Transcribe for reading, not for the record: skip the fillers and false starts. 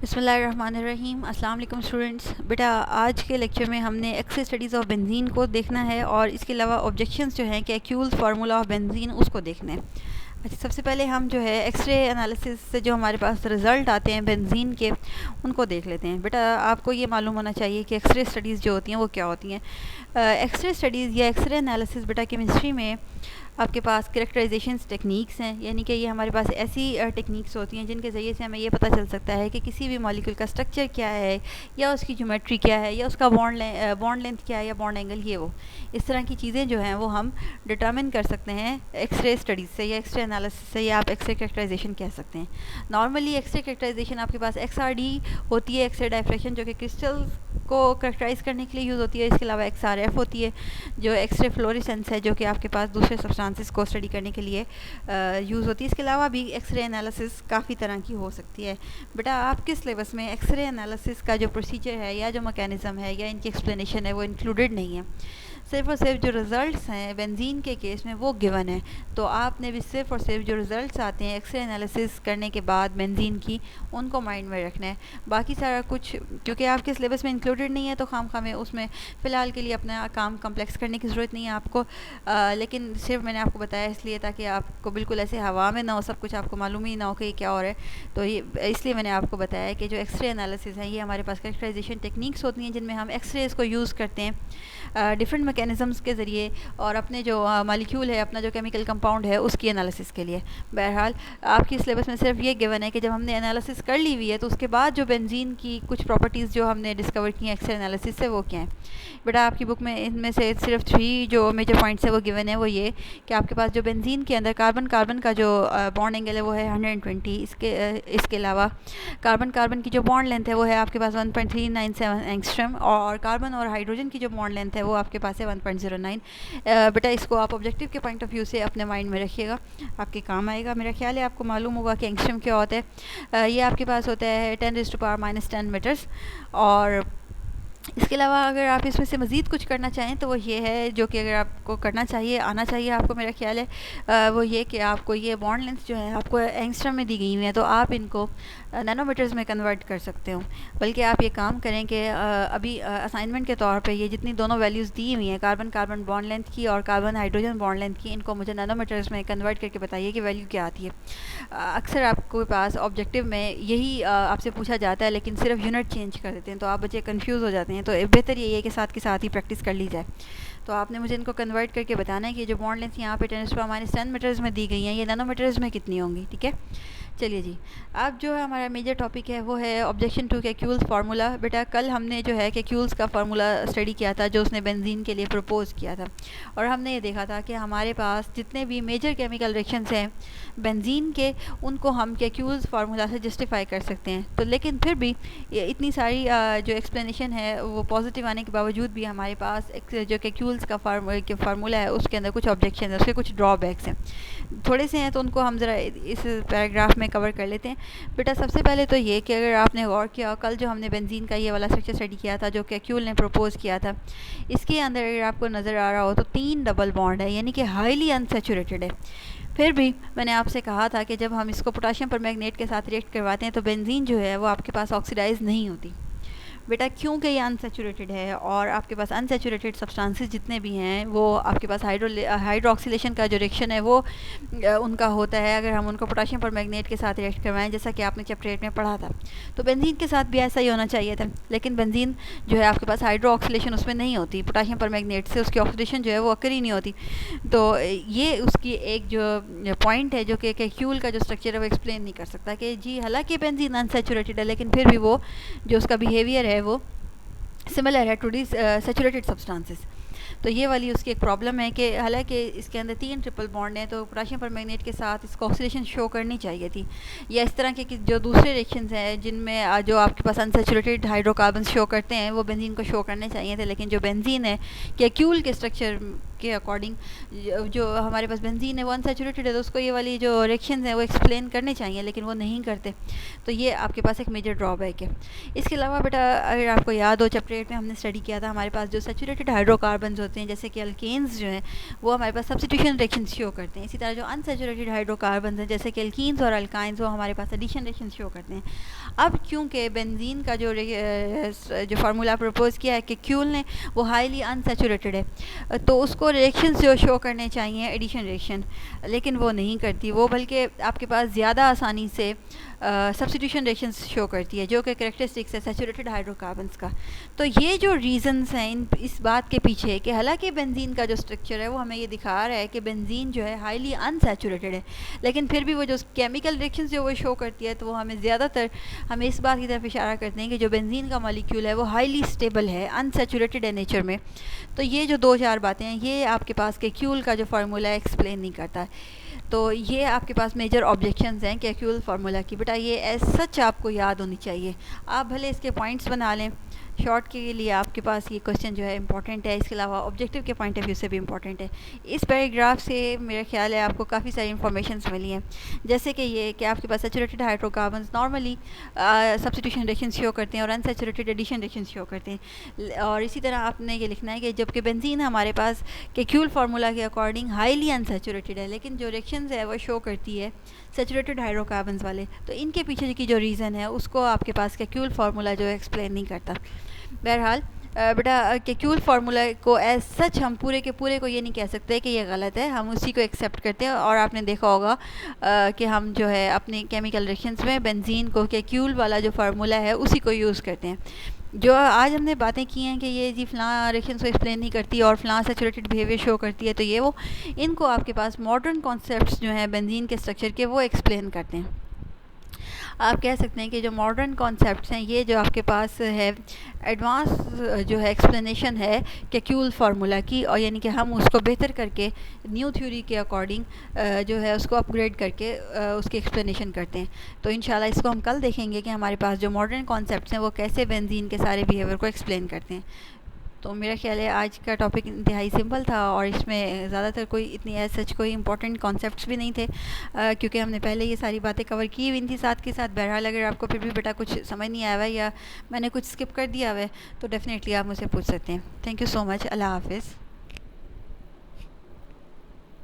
बिस्मिल्लाहिर्रहमानिर्रहीम। अस्सलाम वालेकुम स्टूडेंट्स। बेटा आज के लेक्चर में हमने एक्स स्टडीज़ ऑफ बेंजीन को देखना है और इसके अलावा ऑब्जेक्शंस जो हैं कि एक्यूल्स फार्मूला ऑफ बेंजीन उसको देखना है। अच्छा, सबसे पहले हम जो है एक्सरे एनालिसिस से जो हमारे पास रिज़ल्ट आते हैं बेंजीन के उनको देख लेते हैं। बेटा आपको ये मालूम होना चाहिए कि एक्सरे स्टडीज़ जो होती हैं वो क्या होती हैं। एक्सरे स्टडीज़ या एक्सरे एनालिसिस बेटा केमिस्ट्री में आपके पास कैरेक्टराइजेशन टेक्निक्स हैं, यानी कि ये हमारे पास ऐसी टेक्निक्स होती हैं जिनके ज़रिए से हमें ये पता चल सकता है कि किसी भी मॉलिक्यूल का स्ट्रक्चर क्या है या उसकी ज्योमेट्री क्या है या उसका बॉन्ड लेंथ क्या है या बॉन्ड एंगल, ये वो इस तरह की चीज़ें जो हैं वो हम डिटर्मिन कर सकते हैं एक्सरे स्टडीज़ से या एक्सरे एनालिसिस से, या आप एक्सरे कैरेक्टराइजेशन कह सकते हैं। नॉर्मली एक्सरे कैरेक्टराइजेशन आपके पास XRD होती है, एक्सरे डायफ्रैक्शन, जो कि क्रिस्टल को करेक्टराइज करने के लिए यूज़ होती है। इसके अलावा XRF होती है जो एक्सरे फ्लोरेसेंस है, जो कि आपके पास दूसरे सब्सटेंसेस को स्टडी करने के लिए यूज़ होती है। इसके अलावा भी एक्सरे एनालिसिस काफ़ी तरह की हो सकती है। बेटा आपके सिलेबस में एक्सरे एनालिसिस का जो प्रोसीजर है या जो मैकेनिज़्म है या इनकी एक्सप्लेनेशन है वो इंक्लूडेड नहीं है। सिर्फ़ और सिर्फ जो रिज़ल्ट्स हैं बेंजीन के केस में वो गिवन है, तो आपने भी सिर्फ़ और सिर्फ जो रिज़ल्ट्स आते हैं एक्सरे एनालिसिस करने के बाद बेंजीन की, उनको माइंड में रखना है। बाकी सारा कुछ क्योंकि आपके सिलेबस में इंक्लूडेड नहीं है तो खाम में उसमें फ़िलहाल के लिए अपना काम कम्प्लेक्स करने की ज़रूरत नहीं है आपको। लेकिन सिर्फ मैंने आपको बताया इसलिए ताकि आपको बिल्कुल ऐसे हवा में ना हो, सब कुछ आपको मालूम ही ना हो कि क्या हो रहा है। तो ये इसलिए मैंने आपको बताया कि जो एक्सरे एनालिसिस है ये हमारे पास कैरेक्टराइजेशन टेक्निक्स होती हैं जिनमें हम एक्सरेज़ को यूज़ करते हैं डिफरेंट मैकेनिज़म्स के ज़रिए और अपने जो मॉलिक्यूल है, अपना जो केमिकल कंपाउंड है उसकी एनालिसिस के लिए। बहरहाल आपकी सिलेबस में सिर्फ ये गिवन है कि जब हमने एनालिसिस कर ली हुई है तो उसके बाद जो बेंजीन की कुछ प्रॉपर्टीज़ जो हमने डिस्कवर की हैं एक्सरे एनालिसिस से वो क्या है। बेटा आपकी बुक में इनमें से सिर्फ 3 जो मेजर पॉइंट्स है वो गिवन है। वो ये कि आपके पास जो बेंजीन के अंदर कार्बन कार्बन का जो बॉन्ड एंगल है वो है 120। इसके अलावा कार्बन कार्बन की जो बॉन्ड लेंथ है वो है आपके पास 1.397 एंगस्ट्रम, और कार्बन और हाइड्रोजन की जो बॉन्ड लेंथ है वो आपके पास है 1.09। बेटा इसको आप ऑब्जेक्टिव के पॉइंट ऑफ व्यू से अपने माइंड में रखिएगा, आपके काम आएगा। मेरा ख्याल है आपको मालूम होगा कि एंगस्ट्रम क्या होता है। ये आपके पास होता है 10⁻⁻10 मीटर्स। और इसके अलावा अगर आप इसमें से मज़ीद कुछ करना चाहें तो वो ये है, जो कि अगर आपको करना चाहिए, आना चाहिए आपको, मेरा ख्याल है वो ये कि आपको ये बॉन्ड लेंथ जो है आपको एंगस्ट्रम में दी गई हुई है तो आप इनको नैनोमीटर्स में कन्वर्ट कर सकते हो। बल्कि आप ये काम करें कि अभी असाइनमेंट के तौर पे ये जितनी दोनों वैल्यूज़ दी हुई हैं कार्बन कार्बन बॉन्ड लेंथ की और कार्बन हाइड्रोजन बॉन्ड लेंथ की, इनको मुझे नैनोमीटर्स में कन्वर्ट करके बताइए कि वैल्यू क्या आती है। अक्सर आपके पास ऑब्जेक्टिव में यही आपसे पूछा जाता है, लेकिन सिर्फ यूनिट चेंज कर देते हैं तो आप बच्चे कन्फ्यूज़ हो जाते हैं। तो बेहतर यही है कि साथ के साथ ही प्रैक्टिस कर ली जाए। तो आपने मुझे इनको कन्वर्ट करके बताना है कि जो बॉन्ड लेंथ यहाँ पे 10⁻10 मीटर्स में दी गई हैं ये नैनोमीटर्स में कितनी होंगी। ठीक है, चलिए जी। अब जो है हमारा मेजर टॉपिक है वो है ऑब्जेक्शन टू कैक्यूल्स फार्मूला। बेटा कल हमने जो है कैक्यूल्स का फार्मूला स्टडी किया था जो उसने बेंजीन के लिए प्रपोज़ किया था, और हमने ये देखा था कि हमारे पास जितने भी मेजर केमिकल रिएक्शंस हैं बेंजीन के उनको हम कैक्यूल्स फार्मूला से जस्टिफाई कर सकते हैं। तो लेकिन फिर भी इतनी सारी जो एक्सप्लेनेशन है वो पॉजिटिव आने के बावजूद भी हमारे पास जो कैक्यूल्स का फार्मूला है उसके अंदर कुछ ऑब्जेक्शन है, उसके कुछ ड्रॉबैक्स हैं, थोड़े से हैं, तो उनको हम ज़रा इस पैराग्राफ में कवर कर लेते हैं। बेटा सबसे पहले तो ये कि अगर आपने गौर किया कल जो हमने बेंजीन का ये वाला स्ट्रक्चर स्टडी किया था जो कैक्यूल ने प्रपोज़ किया था, इसके अंदर अगर आपको नज़र आ रहा हो तो 3 डबल बॉन्ड है, यानी कि हाईली अनसेचुरेटेड है। फिर भी मैंने आपसे कहा था कि जब हम इसको पोटाशियम परमैंगनेट के साथ रिएक्ट करवाते हैं तो बेंजीन जो है वो आपके पास ऑक्सीडाइज नहीं होती। बेटा क्योंकि ये अनसेचुरेटेड है और आपके पास अनसेचुरेटेड सब्सटेंसेस जितने भी हैं वो आपके पास हाइड्रोक्सिलेशन का जो रिएक्शन है वो उनका होता है अगर हम उनको पोटाशियम परमैंगनेट के साथ रिएक्ट करवाएं, जैसा कि आपने चैप्टर 8 में पढ़ा था। तो बेंजीन के साथ भी ऐसा ही होना चाहिए था, लेकिन बेंजीन जो है आपके पास हाइड्रोक्सिलेशन उसमें नहीं होती, पोटाशियम परमैंगनेट से उसकी ऑक्सीडेशन जो है वो अकर ही नहीं होती। तो ये उसकी एक जो पॉइंट है जो कि कैक्यूल का जो स्ट्रक्चर है वो एक्सप्लेन नहीं कर सकता कि जी हालांकि बेंजीन अनसेचुरेटेड है लेकिन फिर भी वो जो उसका बिहेवियर है वो सिमिलर है टू दिस सेचुरेटेड सब्सटेंसेस। तो ये वाली उसकी एक प्रॉब्लम है कि हालांकि इसके अंदर 3 ट्रिपल बॉन्ड हैं तो पोटाशियम परमैंगनेट के साथ इसको ऑक्सीडेशन शो करनी चाहिए थी, या इस तरह के कि जो दूसरे रिएक्शंस हैं जिनमें जो आपके पास अनसेचुरेटेड हाइड्रोकार्बन शो करते हैं वो बेंजीन को शो करने चाहिए थे। लेकिन जो बेंजीन है कैक्यूल के स्ट्रक्चर के अकॉर्डिंग जो हमारे पास बेंजीन है वो अनसैचुरेटेड है, तो उसको ये वाली जो रिएक्शंस हैं वो एक्सप्लेन करने चाहिए, लेकिन वो नहीं करते। तो ये आपके पास एक मेजर ड्रॉबैक है। इसके अलावा बेटा अगर आपको याद हो, चैप्टर 8 में हमने स्टडी किया था, हमारे पास जो सैचुरेटेड हाइड्रोकार्बन्स होते हैं जैसे कि अल्केन्स जो हैं वो हमारे पास सब्स्टिट्यूशन रिएक्शन शो करते हैं। इसी तरह जो अनसैचुरेटेड हाइड्रोकार्बन्स हैं जैसे कि एल्कीन्स और अल्काइंस वो हमारे पास एडिशन रिएक्शन शो करते हैं। अब क्योंकि बेंजीन का जो फार्मूला प्रपोज किया है कि क्यूल ने, वो हाईली अनसैचुरेटेड है, तो उसको रिएक्शंस जो शो करने चाहिए एडिशन रिएक्शन, लेकिन वो नहीं करती, वो बल्कि आपके पास ज़्यादा आसानी से सब्स्टिट्यूशन रिएक्शंस शो करती है, जो कि कैरेक्टरिस्टिक्स है सैचुरेटेड हाइड्रोकार्बन्स का। तो ये जो रीज़न्स हैं इस बात के पीछे कि हालांकि बेंजीन का जो स्ट्रक्चर है वो हमें ये दिखा रहा है कि बेंजीन जो है हाईली अनसैचुरेटेड है, लेकिन फिर भी वो जो केमिकल रिएक्शंस जो वो शो करती है, तो वो हमें ज़्यादातर हमें इस बात की तरफ इशारा करते हैं कि जो बेंजीन का मॉलिक्यूल है वो हाईली स्टेबल है, अनसैचुरेटेड है नेचर में। तो ये जो 2-4 बातें हैं ये आपके पास के क्यूल का जो फार्मूला है एक्सप्लेन नहीं करता है। तो ये आपके पास मेजर ऑब्जेक्शंस हैं कैक्यूल फार्मूला की। बेटा ये एज सच आपको याद होनी चाहिए, आप भले इसके पॉइंट्स बना लें, शॉर्ट के लिए आपके पास ये क्वेश्चन जो है इंपॉर्टेंट है, इसके अलावा ऑब्जेक्टिव के पॉइंट ऑफ व्यू से भी इंपॉर्टेंट है। इस पैराग्राफ से मेरा ख्याल है आपको काफ़ी सारी इन्फॉर्मेशन मिली हैं, जैसे कि ये कि आपके पास saturated hydrocarbons normally substitution reaction show करते हैं और अनसैचुरेटेड एडिशन रिएक्शन शो करते हैं। और इसी तरह आपने ये लिखना है कि जबकि बेंजीन हमारे पास कैक्यूल फार्मूला के अकॉर्डिंग हाईली अनसैचुरेटेड है, लेकिन जो रिएक्शंस है वो शो करती है सैचुरेटेड हाइड्रोकार्बन्स वाले। तो इनके पीछे की जो रीज़न है उसको आपके पास कैक्यूल फार्मूला जो एक्सप्लेन नहीं करता। बहरहाल बेटा कैक्यूल फार्मूला को एज सच हम पूरे के पूरे को ये नहीं कह सकते कि ये गलत है, हम उसी को एक्सेप्ट करते हैं। और आपने देखा होगा कि हम जो है अपने केमिकल रिएक्शंस में बेंजीन को कैक्यूल वाला जो फार्मूला है उसी को यूज़ करते हैं। जो आज हमने बातें की हैं कि ये जी फ़लाँ रिएक्शन को एक्सप्लेन नहीं करती और फ़लाँ सैचुरेटेड बिहेवियर शो करती है, तो ये वो इनको आपके पास मॉडर्न कॉन्सेप्ट्स जो हैं बेंजीन के स्ट्रक्चर के वो एक्सप्लेन करते हैं। आप कह सकते हैं कि जो मॉडर्न कॉन्सेप्ट्स हैं ये जो आपके पास है एडवांस जो है एक्सप्लेनेशन है कैक्यूल फार्मूला की, और यानी कि हम उसको बेहतर करके न्यू थ्योरी के अकॉर्डिंग जो है उसको अपग्रेड करके उसकी एक्सप्लेनेशन करते हैं। तो इंशाल्लाह इसको हम कल देखेंगे कि हमारे पास जो मॉडर्न कॉन्सेप्ट्स हैं वो कैसे बेंजीन के सारे बिहेवियर को एक्सप्लेन करते हैं। तो मेरा ख्याल है आज का टॉपिक इंतहाई सिंपल था और इसमें ज़्यादातर कोई इतनी एज सच कोई इंपॉर्टेंट कॉन्सेप्ट्स भी नहीं थे, क्योंकि हमने पहले ये सारी बातें कवर की हुई थी साथ के साथ। बहरहाल अगर आपको फिर भी बेटा कुछ समझ नहीं आया हुआ या मैंने कुछ स्किप कर दिया हुआ है तो डेफ़िनेटली आप मुझसे पूछ सकते हैं। Thank you so much. अल्लाह हाफ़िज़।